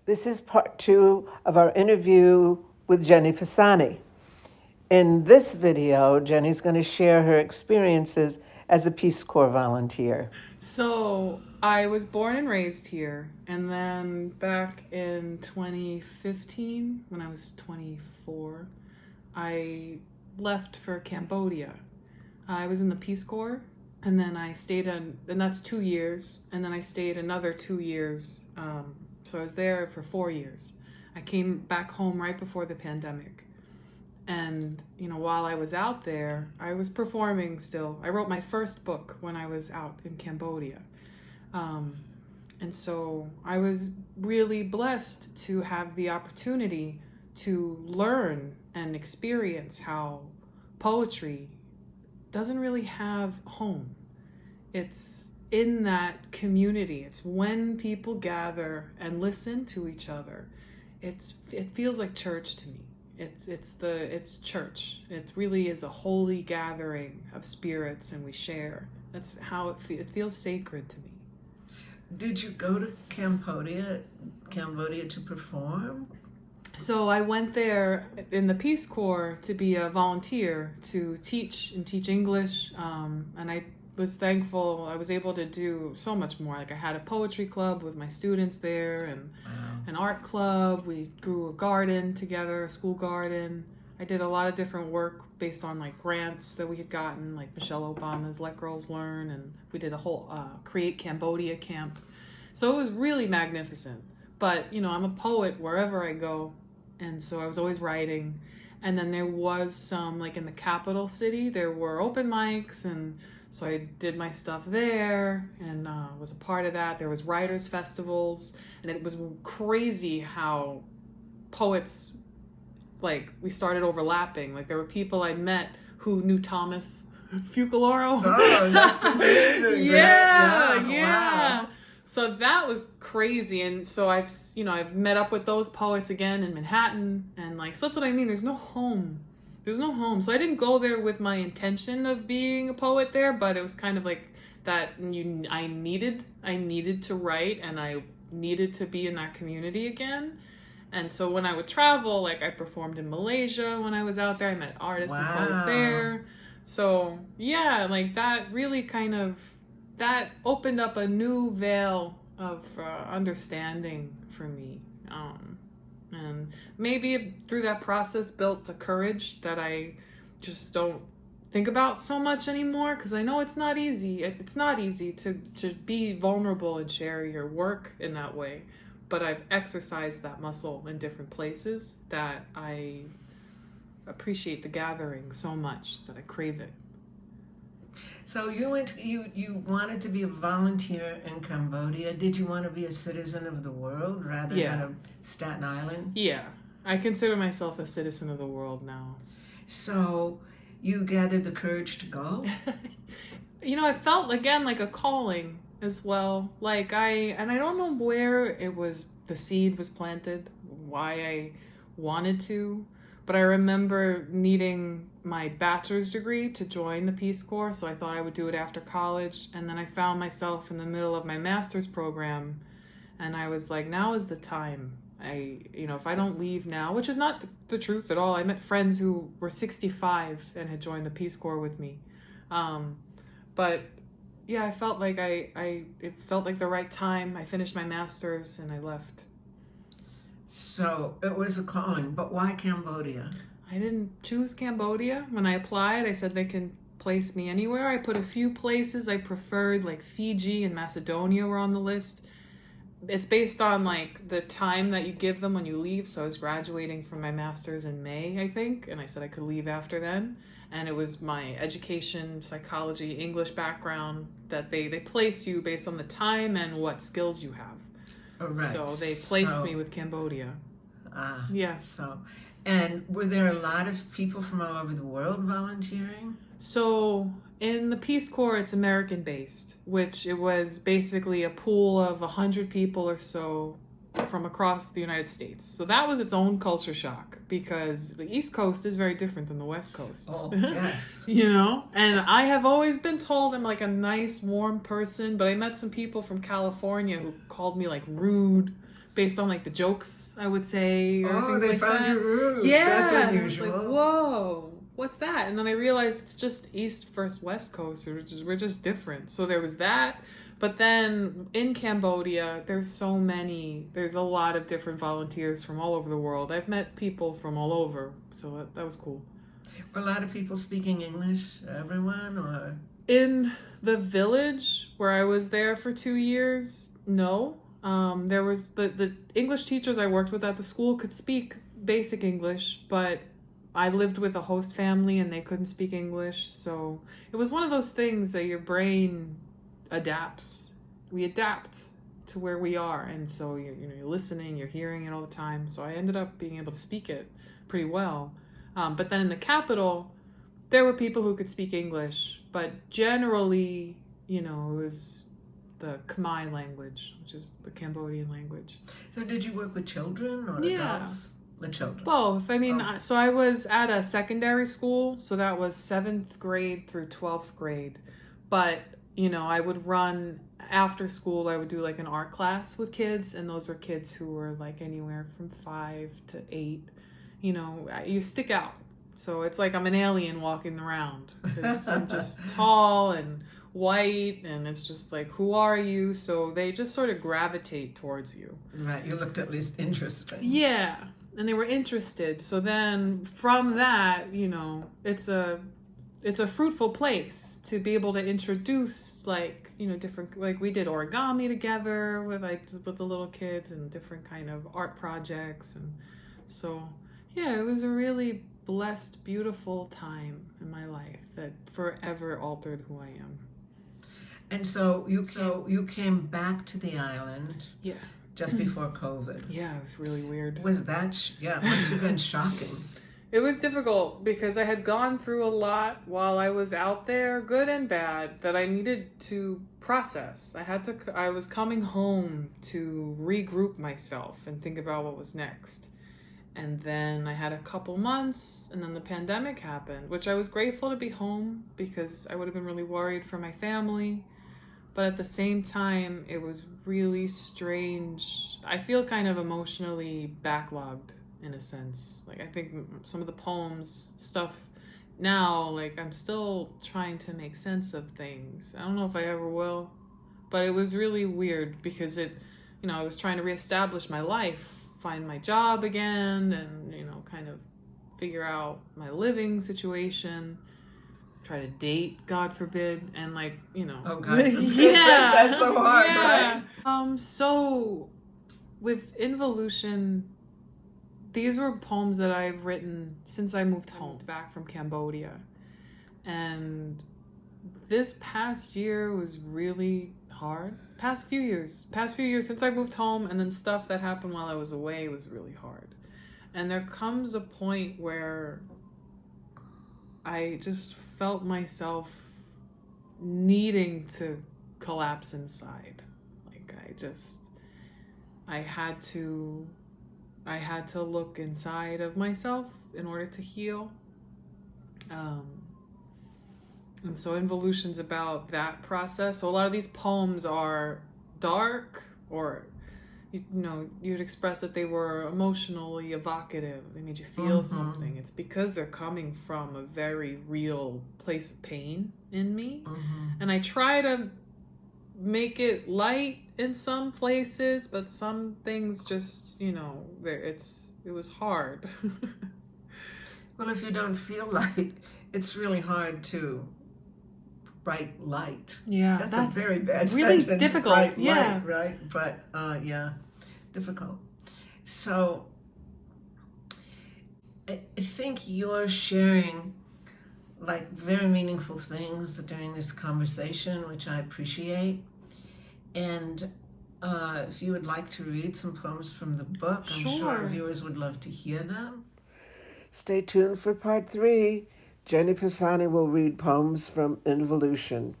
This is part two of our interview with Jenny Pisani. In this video, Jenny's going to share her experiences as a Peace Corps volunteer. So I was born and raised here, and then back in 2015, when I was 24, I left for Cambodia. I was in the Peace Corps, and then I stayed and that's 2 years, and then I stayed another 2 years. So I was there for 4 years. I came back home right before the pandemic. And, while I was out there, I was performing still. I wrote my first book when I was out in Cambodia. And so I was really blessed to have the opportunity to learn and experience how poetry doesn't really have home. It's in that community. It's when people gather and listen to each other. It feels like church to me. It's church. It really is a holy gathering of spirits, and we share. That's how it feels sacred to me. Did you go to Cambodia to perform? So I went there in the Peace Corps to be a volunteer to teach English, and I was thankful I was able to do so much more. Like I had a poetry club with my students there, and an art club. We grew a garden together, a school garden. I did a lot of different work based on like grants that we had gotten, like Michelle Obama's Let Girls Learn, and we did a whole Create Cambodia camp. So it was really magnificent. But I'm a poet wherever I go, and so I was always writing. And then there was some, like in the capital city, there were open mics, and so I did my stuff there and was a part of that. There was writers' festivals, and it was crazy how poets, like, we started overlapping. Like, there were people I met who knew Thomas Fucaloro. Oh, that's amazing. Yeah. Wow. So that was crazy. And so I've met up with those poets again in Manhattan, and so that's what I mean. There's no home. So I didn't go there with my intention of being a poet there, but it was kind of like that. I needed to write, and I needed to be in that community again. And so when I would travel, I performed in Malaysia when I was out there. I met artists and poets there. So yeah, that really that opened up a new veil of understanding for me. And maybe through that process built a courage that I just don't think about so much anymore, because I know it's not easy. It's not easy to be vulnerable and share your work in that way. But I've exercised that muscle in different places that I appreciate the gathering so much that I crave it. So you wanted to be a volunteer in Cambodia. Did you want to be a citizen of the world rather than a Staten Island? Yeah, I consider myself a citizen of the world now. So you gathered the courage to go? I felt again like a calling as well. I don't know where the seed was planted, why I wanted to, but I remember needing my bachelor's degree to join the Peace Corps, so I thought I would do it after college. And then I found myself in the middle of my master's program, and I was like, now is the time. If I don't leave now, which is not the truth at all. I met friends who were 65 and had joined the Peace Corps with me. But yeah, I felt like it felt like the right time. I finished my master's and I left. So it was a calling, but why Cambodia? I didn't choose Cambodia. When I applied, I said they can place me anywhere. I put a few places I preferred, like Fiji and Macedonia were on the list. It's based on the time that you give them when you leave. So I was graduating from my master's in May, I think, and I said I could leave after then. And it was my education, psychology, English background that they place you based on the time and what skills you have. Oh, right. So they placed me with Cambodia. Yes. And were there a lot of people from all over the world volunteering? So in the Peace Corps, it's American based, which it was basically a pool of 100 people or so from across the United States. So that was its own culture shock because the East Coast is very different than the West Coast. Oh, yes. You know? And I have always been told I'm like a nice, warm person, but I met some people from California who called me like rude based on like the jokes I would say or Oh, things they like found that. you rude. Yeah. That's And I was unusual. like, whoa, what's that? And then I realized it's just East versus West Coast. We're just different. So there was that. But then in Cambodia, there's a lot of different volunteers from all over the world. I've met people from all over, so that was cool. Were a lot of people speaking English, everyone, or? In the village where I was there for 2 years, no. There was the English teachers I worked with at the school could speak basic English, but I lived with a host family and they couldn't speak English. So it was one of those things that your brain adapts. We adapt to where we are, and so you're listening, you're hearing it all the time. So I ended up being able to speak it pretty well. But then in the capital, there were people who could speak English, but generally, it was the Khmer language, which is the Cambodian language. So did you work with children or adults? With children. Both. I mean, so I was at a secondary school, so that was 7th grade through 12th grade. But I would run after school. I would do like an art class with kids, and those were kids who were like anywhere from 5 to 8. You stick out. So it's like I'm an alien walking around. I'm just tall and white, and it's just like, who are you? So they just sort of gravitate towards you. Right. You looked at least interesting. Yeah, and they were interested. So then from that, it's a fruitful place to be able to introduce different, like we did origami together with the little kids and different kind of art projects. And so, yeah, it was a really blessed, beautiful time in my life that forever altered who I am. And so you came back to the island. Yeah. Just before COVID. Yeah, it was really weird. Was that, it must have been shocking. It was difficult because I had gone through a lot while I was out there, good and bad, that I needed to process. I was coming home to regroup myself and think about what was next. And then I had a couple months, and then the pandemic happened, which I was grateful to be home because I would have been really worried for my family. But at the same time, it was really strange. I feel kind of emotionally backlogged in a sense. Like, I think some of the poems, stuff now, like, I'm still trying to make sense of things. I don't know if I ever will, but it was really weird because I was trying to reestablish my life, find my job again, and, kind of figure out my living situation. Try to date, God forbid, and Oh, God forbid. Yeah, That's so hard, yeah. right? So with Involution, these were poems that I've written since I moved home back from Cambodia, and this past year was really hard. Past few years since I moved home, and then stuff that happened while I was away was really hard. And there comes a point where I just felt myself needing to collapse inside. Like I had to look inside of myself in order to heal. And so Involution's about that process. So a lot of these poems are dark, or you'd express that they were emotionally evocative. They made you feel something. It's because they're coming from a very real place of pain in me. And I try to make it light in some places, but some things just, it was hard. Well, if you don't feel light, it's really hard to write light. Yeah, that's a very bad really sentence. difficult. Write yeah, light, right? But difficult. So I think you're sharing like very meaningful things during this conversation, which I appreciate. And if you would like to read some poems from the book, I'm sure our viewers would love to hear them. Stay tuned for part 3. Jenny Pisani will read poems from Involution.